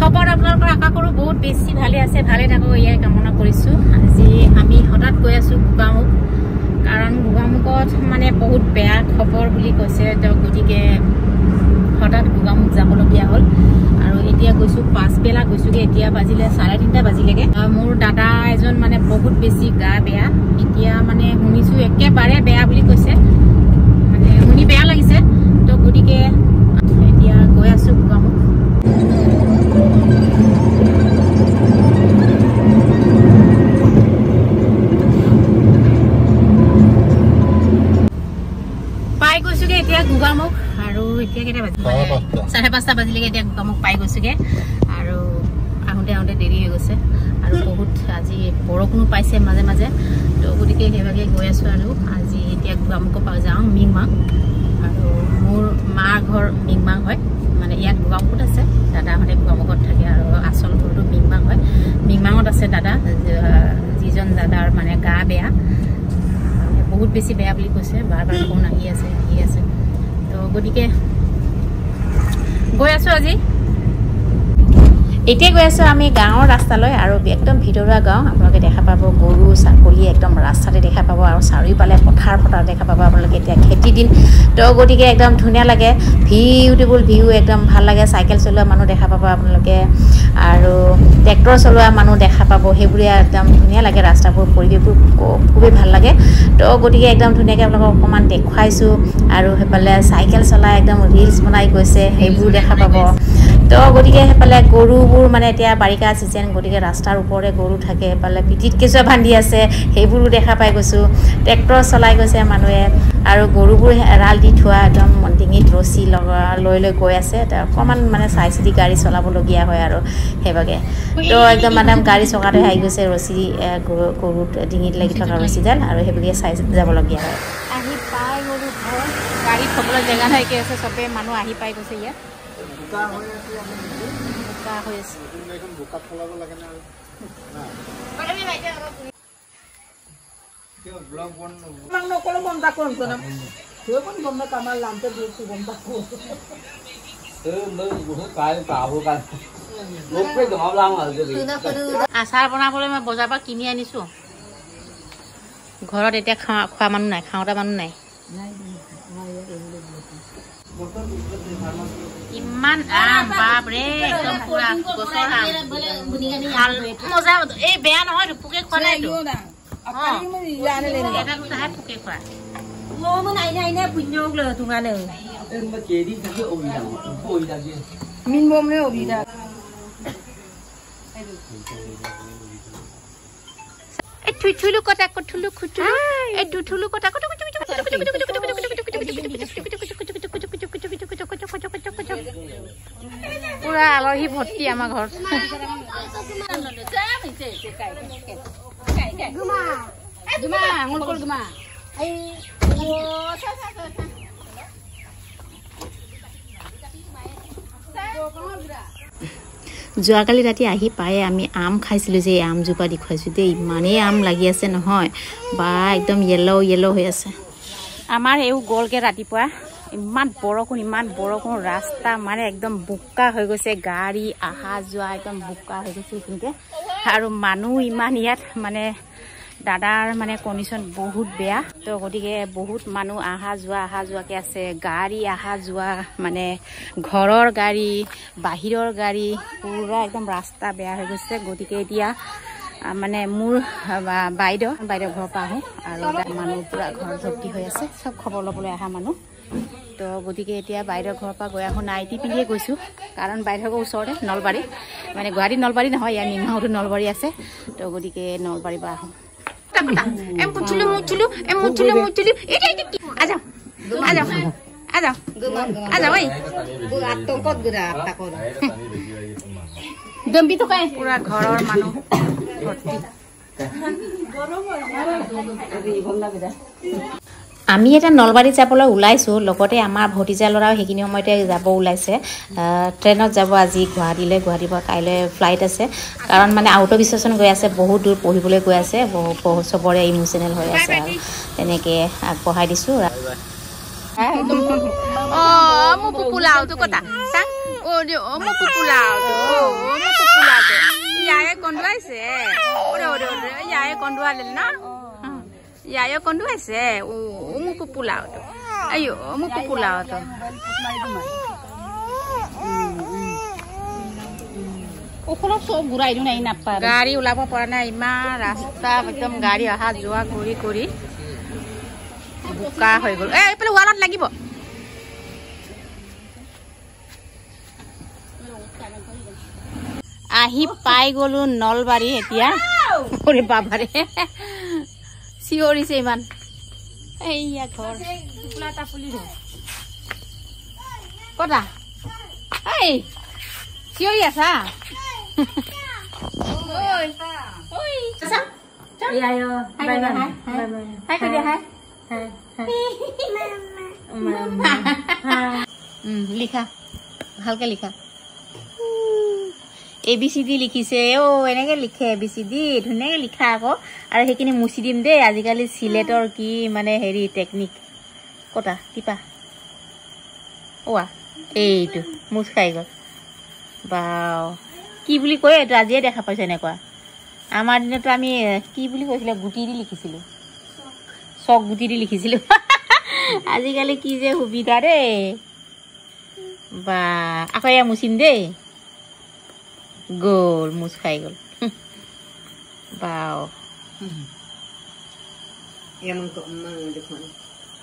খবৰ আপোনালোকৰ আশা কৰো বহুত বেছি ভালে আছে ভালে থাকক ইয়াই কামনা কৰিছো আজি আমি হঠাৎ গৈ আছো গুগামুখ কাৰণ গুগামুখত মানে বহুত বেয়া খবৰ বুলি কৈছে তো গতিকে হঠাৎ গুগামুখ যাবলগীয়া হ'ল আৰু এতিয়া গৈছো পাঁচবেলা গৈছোগে এতিয়া বাজিলে 3:30 বাজিলেগে মোৰ দাদা এজন মানে বহুত বেছি গা বেয়া এতিয়া মানে শুনিছো একেবাৰে বেয়া বুলি কৈছে মানে শুনি বেয়া লাগিছে তো গতিকে এতিয়া গৈ আছো গুগামুখ গুগামুখ আৰু এতিয়া কেটা বাজি 5:30 বাজিলেগে এতিয়া গুগামুখ পাই গৈছোগে আৰু আহোঁতে আহোঁতে দেৰি হৈ গৈছে আৰু বহুত আজি বৰষুণো পাইছে মাজে মাজে তো গতিকে সেইভাগে গৈ আছো আৰু আজি এতিয়া গুগামুখ পাই যাওঁ মিংমাং আৰু মোৰ মাৰ ঘৰ মিংমাং হয় মানে ইয়াত গুগামুখত আছে দাদাহঁতে গুগামুখত থাকে আৰু আচল ঘৰটো মিংমাং হয় মিংমাঙত আছে দাদা যিজন দাদাৰ মানে গা বেয়া বহুত বেছি বেয়া বুলি কৈছে বাৰ বাৰ ফোন আহি আছে তো গতিকে গৈ আছো আজি এতিয়া গৈ আছো আমি গাঁৱৰ ৰাস্তালৈ আৰু একদম ভিতৰুৱা গাঁও আপোনালোকে দেখা পাব গৰু ছাগলী একদম ৰাস্তাতে দেখা পাব আৰু চাৰিওফালে পথাৰ দেখা পাব আপোনালোকে এতিয়া খেতি দিন তো গতিকে একদম ধুনীয়া লাগে বিউটিফুল ভিউ একদম ভাল লাগে চাইকেল চলোৱা মানুহ দেখা পাব আপোনালোকে আৰু ট্ৰেক্টৰ চলোৱা মানুহ দেখা পাব সেইবোৰে একদম ধুনীয়া লাগে ৰাস্তাবোৰ পৰিৱেশবোৰ খুবেই ভাল লাগে তো গতিকে একদম ধুনীয়াকৈ আপোনালোকক অকণমান দেখুৱাইছোঁ আৰু সেইফালে চাইকেল চলাই একদম ৰিলছ বনাই গৈছে সেইবোৰ দেখা পাব তো গতিকে সেইফালে গৰুবোৰ মানে এতিয়া বাৰিষা ছিজন গতিকে ৰাস্তাৰ ওপৰতে গৰু থাকে সেইফালে পিঠিত কেঁচুৱা বান্ধি আছে সেইবোৰো দেখা পাই গৈছোঁ ট্ৰেক্টৰ চলাই গৈছে মানুহে আৰু গৰুবোৰ এৰাল দি থোৱা একদম ডিঙিত ৰছী লৈ গৈ আছে অকণমান মানে চাই চিতি গাড়ী চলাবলগীয়া হয় আৰু সেইভাগে তো একদম মানে গাড়ী চকাতে আহি গৈছে ৰছী গৰুত ডিঙিত লাগি থকা ৰছীডাল আৰু সেইভাগে চাই যাবলগীয়া হয় আহি পাই গৰু ঘৰ গাড়ী থ'বলৈ জেগা নাইকিয়া আছে চবেই মানুহ আহি পাই গৈছে ইয়াত আচাৰ বনাবলৈ মই বজাৰৰ পৰা কিনি আনিছো ঘৰত এতিয়া খোৱা মানুহ নাই খাওঁতা মানুহ নাই ইমান আম বাপৰে একদম পুৰা গছৰ আম মজা এই বেয়া নহয় পোকে খোৱা নাই এটা দুটাহে পোকে খোৱা থুলু কটা থুলু খুটুলু এই থুলু কটা পুৰা আলহী ভৰ্তি আমাৰ ঘৰত যোৱাকালি ৰাতি আহি পায়ে আমি আম খাইছিলোঁ যে আমজোপা দেখুৱাইছোঁ দেই ইমানেই আম লাগি আছে নহয় বা একদম য়েল্ল' হৈ আছে আমাৰ এইও গ'লগৈ ৰাতিপুৱা ইমান বৰষুণ ৰাস্তা মানে একদম বোকা হৈ গৈছে গাড়ী অহা যোৱা একদম বোকা হৈ গৈছে এইখিনিতে আৰু মানুহ ইমান ইয়াত মানে দাদাৰ মানে কণ্ডিশ্যন বহুত বেয়া তো গতিকে বহুত মানুহ অহা যোৱাকৈ আছে গাড়ী অহা যোৱা মানে ঘৰৰ গাড়ী বাহিৰৰ গাড়ী পুৰা একদম ৰাস্তা বেয়া হৈ গৈছে গতিকে এতিয়া মানে মোৰ বাইদেউ ঘৰৰ পৰা আহোঁ আৰু মানুহ পুৰা ঘৰ ভৰ্তি হৈ আছে চব খবৰ ল'বলৈ অহা মানুহ তো গতিকে এতিয়া বাইদেউৰ ঘৰৰ পৰা গৈ আহোঁ নাইটি পিন্ধিয়ে গৈছোঁ কাৰণ বাইদেউৰ ওচৰতে নলবাৰী মানে গুৱাহাটীত নলবাৰী নহয় ইয়াত মিংমাঙতো নলবাৰী আছে তো গতিকে নলবাৰীৰ পৰা আহোঁ পুৰা ঘৰৰ মানুহ আমি এটা নলবাৰীত যাবলৈ ওলাইছোঁ লগতে আমাৰ ভতিজা ল'ৰাও সেইখিনি সময়তে যাব ওলাইছে ট্ৰেইনত যাব আজি গুৱাহাটীলৈ গুৱাহাটীৰ পৰা কাইলৈ ফ্লাইট আছে কাৰণ মানে আউট অফ ষ্টেচন গৈ আছে বহুত দূৰ পঢ়িবলৈ গৈ আছে চবৰে ইমোশ্যনেল হৈ আছে আৰু তেনেকৈ আগবঢ়াই দিছোঁ mau pupulau tu kota sang mau pupulau tu mau pupulau tu ya kondua se ore ya kondua le na ya kondua se mau pupulau tu ayo mau pupulau tu ওখলক সব ঘুরাই দিও নাই নাপার গাড়ী ওলাব পৰা নাই ইমান ৰাস্তা একদম গাড়ী অহা যোৱা কৰি কৰি বোকা হৈ গ'ল এইফালে ৱালত লাগিব আহি পাই গ'লো নলবাৰী এতিয়া ওৰে বাবাৰে চিঞৰিছে ইমান এইয়া ঘৰ ফুলাটা ফুলি ধৰ কটা এই চিঞৰি আছা oi sa iya yo bye bye hai ke dia hai mama লিখা ভালকে লিখা ABCD লিখিছে ও এনেকে লিখে ABCD ধুনীয়াকে লিখা আকৌ আৰু হেকিনি মুছি দিম দে আজিকালি সিলেটৰ কি মানে হেৰি টেকনিক কটা টিপা ওয়া এইটো মুছ খাই গল বাও কি বুলি কয় এটা আজিয়ে দেখা পাইছে এনেকুৱা আমাৰ দিনতো আমি কি বুলি কৈছিলে গুটি দি লিখিছিলো চক গুটি দি লিখিছিলো আজিকালি কি যে সুবিধা ৰে বা আকৌ এয়া মুছিম দেই গল মুছ খাই গল বাও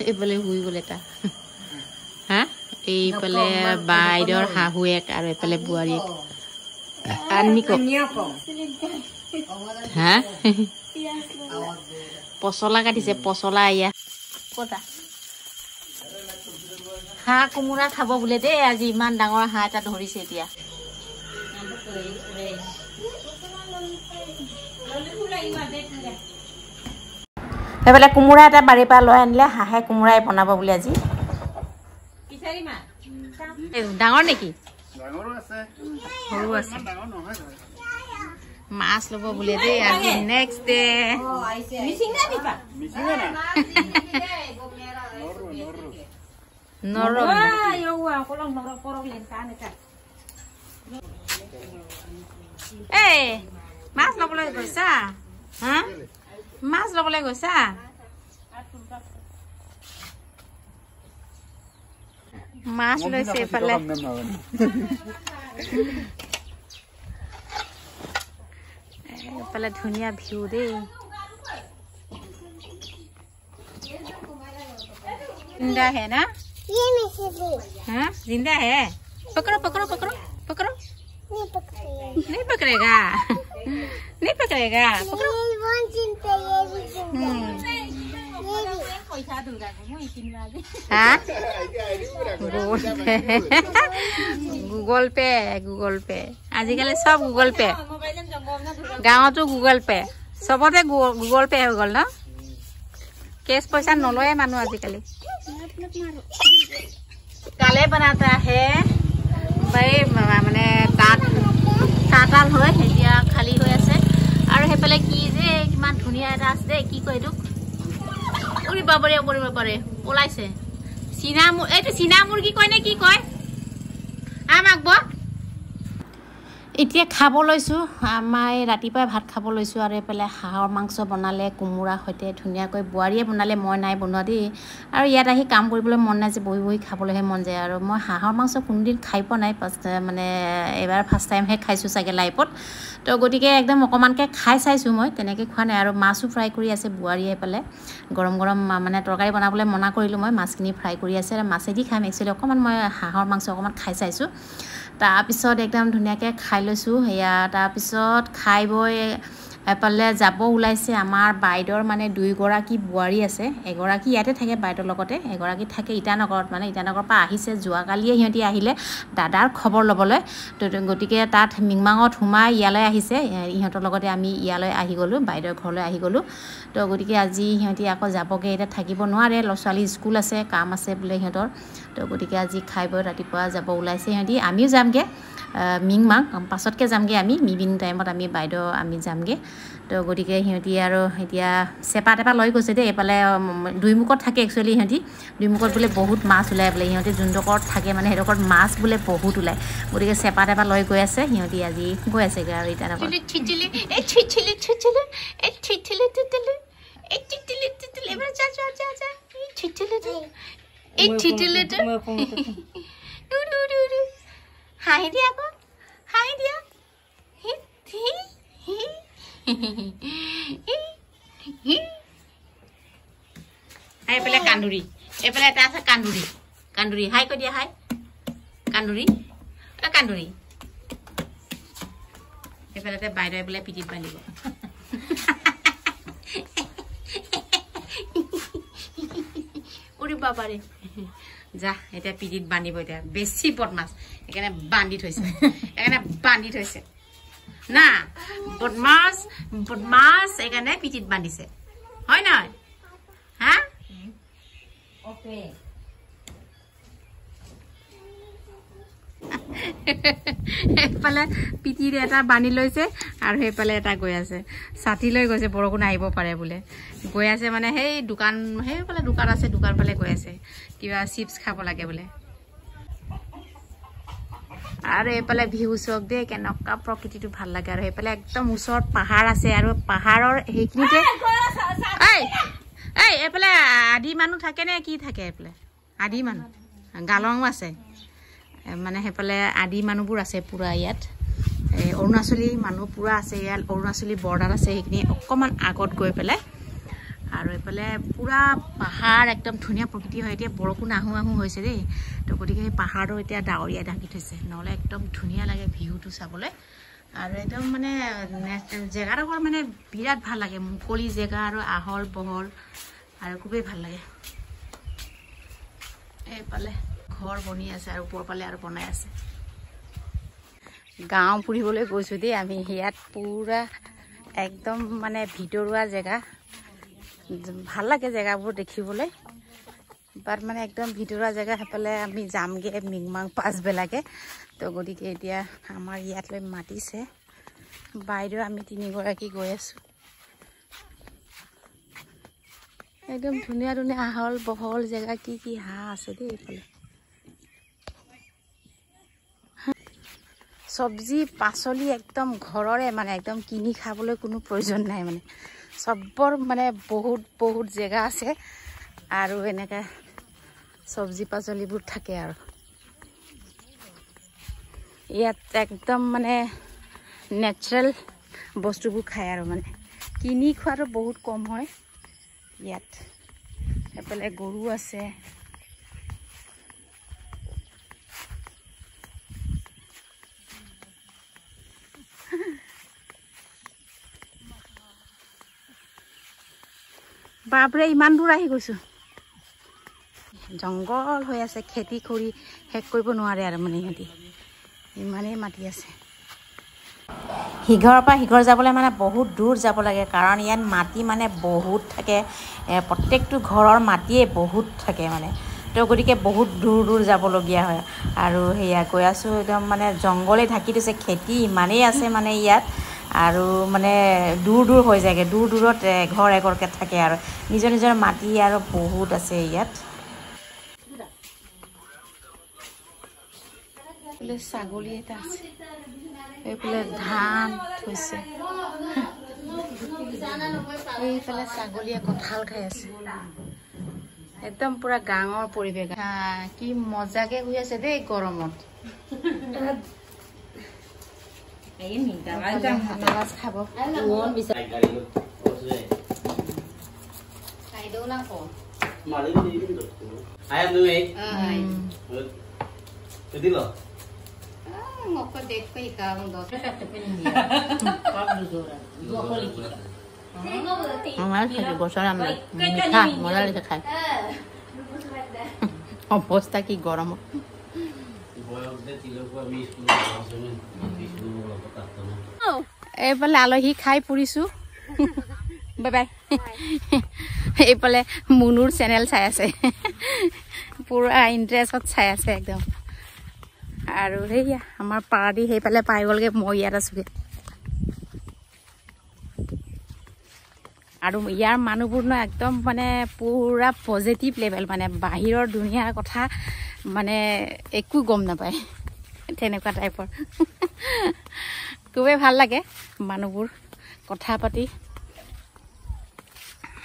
এইফালে শুই গল এটা হা এইফালে বাইদেউৰ শাহুৱেক আৰু এইফালে বোৱাৰীয়েক আনিক হা পচলা কাটিছে পচলা এয়া কটা হাঁহ কোমোৰা খাব বোলে দেই আজি ইমান ডাঙৰ হাঁহ এটা ধৰিছে এতিয়া সেইফালে কোমোৰা এটা বাৰীৰ পৰা লৈ আনিলে হাঁহে কোমোৰাই বনাব বোলে আজি ডাঙৰ নেকি সৰু আছে মাছ ল'ব বোলে দেই আজি নেক্সট ডে এই মাছ ল'বলৈ গৈছা হা মাছ ল'বলৈ গৈছা মাছ লৈছে এইফালে এইফালে ধুনীয়া ভিউ দেই जिंदा है ना ये नहीं हाँ जिंदा है पकड़ो पकड़ो पकड़ो पकड़ो नहीं पकड़ेगा नहीं पकड़ेगा पकड़ो हाँ गूगल पे आजिकाली सब गूगल पे गाँव तो गूगल पे सबते गूगल पे हो गल न केस पैसा नलए मानु आजिकाली काले बनाता है भाई माने ताताल হয় এতিয়া খালি হৈ আছে আৰু হেপলে কি যে কিমান ধুনিয়া এটা আছে দে কি কয় দুক উৰি বাবৰে পলাইছে এইটো চীনা মুৰ্গী কয় নে কি কয় আমাক এতিয়া খাব লৈছোঁ আমাৰ ৰাতিপুৱাই ভাত খাব লৈছোঁ আৰু এফালে হাঁহৰ মাংস বনালে কোমোৰা সৈতে ধুনীয়াকৈ বোৱাৰীয়ে বনালে মই নাই বনোৱা দেই আৰু ইয়াত আহি কাম কৰিবলৈ মন নাই যে বহি বহি খাবলৈহে মন যায় আৰু মই হাঁহৰ মাংস কোনোদিন খাই পোৱা নাই মানে এবাৰ ফাৰ্ষ্ট টাইমহে খাইছোঁ চাগে লাইফত তো গতিকে একদম অকণমানকৈ খাই চাইছোঁ মই তেনেকৈ খোৱা নাই আৰু মাছো ফ্ৰাই কৰি আছে বোৱাৰীয়ে পেলাই গৰম গৰম মানে তৰকাৰী বনাবলৈ মনা কৰিলোঁ মই মাছখিনি ফ্ৰাই কৰি আছে আৰু মাছেদি খাম একচুৱেলি অকণমান মই হাঁহৰ মাংস অকণমান খাই চাইছোঁ তাৰপিছত একদম ধুনীয়াকৈ খাই লৈছোঁ সেয়া তাৰপিছত খাই বৈ এফালে যাব ওলাইছে আমাৰ বাইদেউৰ মানে দুইগৰাকী বোৱাৰী আছে এগৰাকী ইয়াতে থাকে বাইদেউৰ লগতে এগৰাকী থাকে ইটানগৰত মানে ইটানগৰৰ পৰা আহিছে যোৱাকালিয়ে সিহঁতি আহিলে দাদাৰ খবৰ ল'বলৈ তো গতিকে তাত মিংমাঙত সোমাই ইয়ালৈ আহিছে ইহঁতৰ লগতে আমি ইয়ালৈ আহি গ'লোঁ বাইদেউৰ ঘৰলৈ আহি গ'লোঁ তো গতিকে আজি সিহঁতি আকৌ যাবগৈ এতিয়া থাকিব নোৱাৰে ল'ৰা ছোৱালী স্কুল আছে কাম আছে বোলে সিহঁতৰ তো গতিকে আজি খাই বৈ ৰাতিপুৱা যাব ওলাইছে সিহঁতি আমিও যামগৈ মিংমাং পাছতকৈ যামগৈ আমি ইভিনিং টাইমত আমি বাইদেউ আমি যামগৈ তো গতিকে সিহঁতি আৰু এতিয়া চেপা টেপা লৈ গৈছে দেই এইফালে দুইমুখত থাকে একচুৱেলি সিহঁতি দুইমুখত বোলে বহুত মাছ ওলায় বোলে সিহঁতি যোনডোখৰত থাকে মানে সেইডোখৰত মাছ বোলে বহুত ওলায় গতিকে চেপা টেপা লৈ গৈ আছে সিহঁতি আজি গৈ আছেগৈ আৰু ইটানগৰত হাঁহি দিয়া আকৌ হাঁহি দিয়া এইফালে কান্দুৰি এইফালে এটা আছে কান্দুৰি কান্দুৰি হাই কৈ দিয়া হাই কান্দুৰি কান্দুৰি এইফালে বাইদেউ বোলে পিঠিত বান্ধিব উৰি বাবাৰে যা এতিয়া পিঠিত বান্ধিব এতিয়া বেছি বদমাছ সেইকাৰণে বান্ধি থৈছে না বদমাছ বদমাছ সেইকাৰণে পিঠিত বান্ধিছে হয় নহয় হা অ'কে এইফালে পিঠিত এটা বান্ধি লৈছে আৰু সেইফালে এটা গৈ আছে ছাতি লৈ গৈছে বৰষুণ আহিব পাৰে বোলে গৈ আছে মানে সেই দোকান সেইফালে দোকান আছে দোকান ফালে গৈ আছে কিবা চিপছ খাব লাগে বোলে আৰু এইফালে ভিউ চক দেই কেনেকুৱা প্ৰকৃতিটো ভাল লাগে আৰু সেইফালে একদম ওচৰত পাহাৰ আছে আৰু পাহাৰৰ সেইখিনিতে এইফালে আদি মানুহ থাকে নে কি থাকে এইফালে আদি মানুহ গালঙো আছে মানে সেইফালে আদি মানুহবোৰ আছে পুৰা ইয়াত অৰুণাচলী মানুহ পুৰা আছে ইয়াত অৰুণাচলী বৰ্ডাৰ আছে সেইখিনি অকণমান আগত গৈ পেলাই আৰু এইফালে পুৰা পাহাৰ একদম ধুনীয়া প্ৰকৃতি হয় এতিয়া বৰষুণ আহোঁ হৈছে দেই তো গতিকে সেই পাহাৰটো এতিয়া ডাৱৰীয়া ঢাকি থৈছে নহ'লে একদম ধুনীয়া লাগে ভিউটো চাবলৈ আৰু একদম মানে জেগাডোখৰ মানে বিৰাট ভাল লাগে মুকলি জেগা আৰু আহল বহল আৰু খুবেই ভাল লাগে এইফালে ঘৰ বনি আছে আৰু ওপৰ ফালে আৰু বনাই আছে গাঁও ফুৰিবলৈ গৈছোঁ দেই আমি ইয়াত পুৰা একদম মানে ভিতৰুৱা জেগা ভাল লাগে জেগাবোৰ দেখিবলৈ বাট মানে একদম ভিতৰুৱা জেগা সেইফালে আমি যামগৈ মিংমাং পাছবেলাকৈ তো গতিকে এতিয়া আমাৰ ইয়াতলৈ মাতিছে বাইদেউ আমি তিনিগৰাকী গৈ আছোঁ একদম ধুনীয়া ধুনীয়া আহল বহল জেগা কি কি হাঁহ আছে দেই এইফালে চব্জি পাচলি একদম ঘৰৰে মানে একদম কিনি খাবলৈ কোনো প্ৰয়োজন নাই মানে চবৰ মানে বহুত জেগা আছে আৰু এনেকৈ চব্জি পাচলিবোৰ থাকে আৰু ইয়াত একদম মানে নেচাৰেল বস্তুবোৰ খায় আৰু মানে কিনি খোৱাটো বহুত কম হয় ইয়াত এইফালে গৰু আছে বাপৰে ইমান দূৰ আহি গৈছোঁ জংঘল হৈ আছে খেতি কৰি শেষ কৰিব নোৱাৰে আৰু মানে সিহঁতি ইমানেই মাটি আছে সিঘৰৰ পৰা সিঘৰ যাবলৈ মানে বহুত দূৰ যাব লাগে কাৰণ ইয়াত মাটি মানে বহুত থাকে প্ৰত্যেকটো ঘৰৰ মাটিয়ে বহুত থাকে মানে তো গতিকে বহুত দূৰ যাবলগীয়া হয় আৰু সেয়া গৈ আছোঁ একদম মানে জংঘলে ঢাকি দিছে খেতি ইমানেই আছে মানে ইয়াত আৰু মানে দূৰ হৈ যায়গৈ দূৰত ঘৰ এঘৰকৈ থাকে আৰু নিজৰ মাটি আৰু বহুত আছে ইয়াত ছাগলী এটা আছে এইফালে ধান থৈছে এইফালে ছাগলীয়ে কঁঠাল খাই আছে একদম পুৰা গাঁৱৰ পৰিৱেশ কি মজাকে শুই আছে দেই গৰমত মাছ খাব অবস্থা কি গৰম এইফালে আলহী খাই ফুৰিছো বাই বাই এইফালে মুনুৰ চেনেল চাই আছে পুৰা ইণ্টাৰেষ্টত চাই আছে একদম আৰু সেয়া আমাৰ পাৰ্টি সেইফালে পাই গ'লগে মই ইয়াত আছোগে আৰু ইয়াৰ মানুহবোৰ ন একদম মানে পুৰা পজিটিভ লেভেল মানে বাহিৰৰ দুনিয়াৰ কথা মানে একো গম নাপায় তেনেকুৱা টাইপৰ খুবেই ভাল লাগে মানুহবোৰ কথা পাতি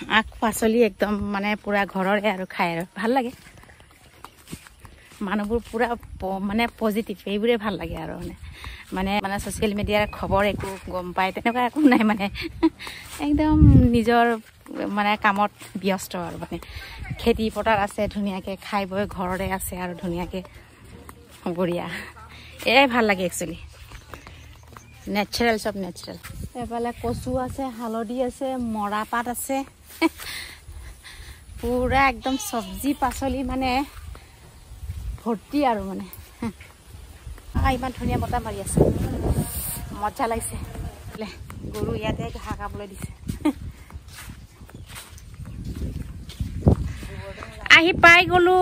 আখ পাচলি একদম মানে পুৰা ঘৰৰে আৰু খাই আৰু ভাল লাগে মানুহবোৰ পুৰা মানে পজিটিভ এইবোৰে ভাল লাগে আৰু মানে মানে ছ'চিয়েল মিডিয়াৰ খবৰ একো গম পায় তেনেকুৱা একো নাই মানে একদম নিজৰ মানে কামত ব্যস্ত আৰু মানে খেতি পথাৰ আছে ধুনীয়াকৈ খাই বৈ ঘৰতে আছে আৰু ধুনীয়াকৈ বঢ়িয়া এয়াই ভাল লাগে একচুৱেলি নেচাৰেল চব নেচাৰেল এফালে কচু আছে হালধি আছে মৰাপাত আছে পুৰা একদম চব্জি পাচলি মানে ভৰ্তি আৰু মানে ইমান ধুনীয়া বতাহ মাৰি আছে মজা লাগিছে গৰু ইয়াতে ঘাঁহ খাবলৈ দিছে আহি পাই গ'লো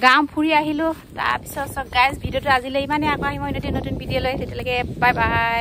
গাঁও ফুৰি আহিলোঁ তাৰপিছত গাইজ ভিডিঅ'টো আজিলৈ ইমানেই আকৌ আহিম নতুন ভিডিঅ' লৈ তেতিয়ালৈকে বাই বাই